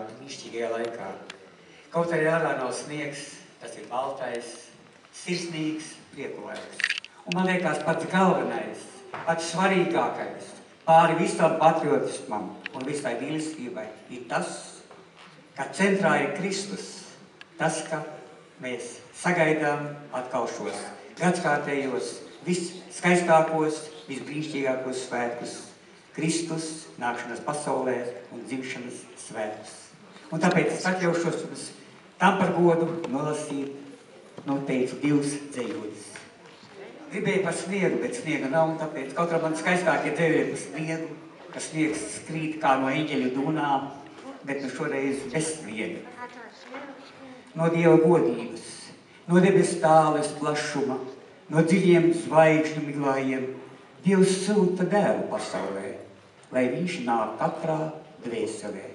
brīnišķīgajā laikā. Kaut arī ārā nav sniegs, tas ir baltais, sirsnīgs, prieku laiks. Un man liekas pats galvenais, pats svarīgākais, pāri visam patriotismam un visai mīlestībai ir tas, ka centrā ir Kristus. Tas, ka mēs sagaidām atkal šos gadskārtējos, visskaistākos, visbrīnišķīgākos svētkus. Kristus nākšanas pasaulē un dzimšanas svētkus. Un tāpēc es atļaušos jums tam par godu nolasīt, noteicu 2 dzējoļus. Gribēju par sniegu, bet sniega nav, un tāpēc kaut kā man skaistākie dzējoļi par sniegu, ka sniegs skrīt kā no eņģeļu dūnām, bet nu šoreiz bez sniega. No Dieva godības, no debes tāles plašuma, no dziļiem zvaigžņu miglājiem, Dievs sūta dēlu pasaulē, lai viņš nāk katrā dvēselē.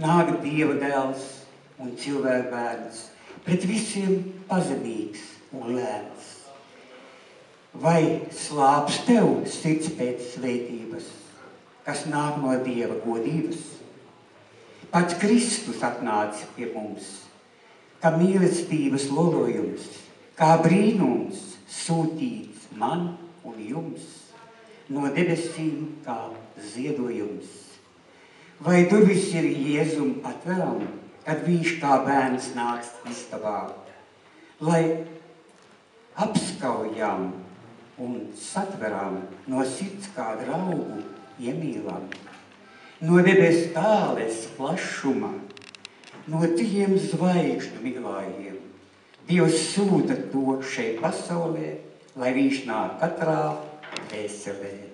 Nāk Dieva dēls un cilvēku bērns, pret visiem pazemīgs un lēns. Vai slāps tev sirds pēc svētības, kas nāk no Dieva godības? Pats Kristus atnāca pie mums, kā mīlestības lolojums, kā brīnums sūtīts man un jums, no debesīm kā ziedojums. Vai durvis ir Jēzum atveram, kad viņš kā bērns nāks istabā, lai apskaujam un satveram no sirds kā draugu iemīlam, no debes tāles plašuma, no dziļiem zvaigžņu miglājiem. Dievs sūta to šeit pasaulē, lai viņš nāk katrā dvēselē.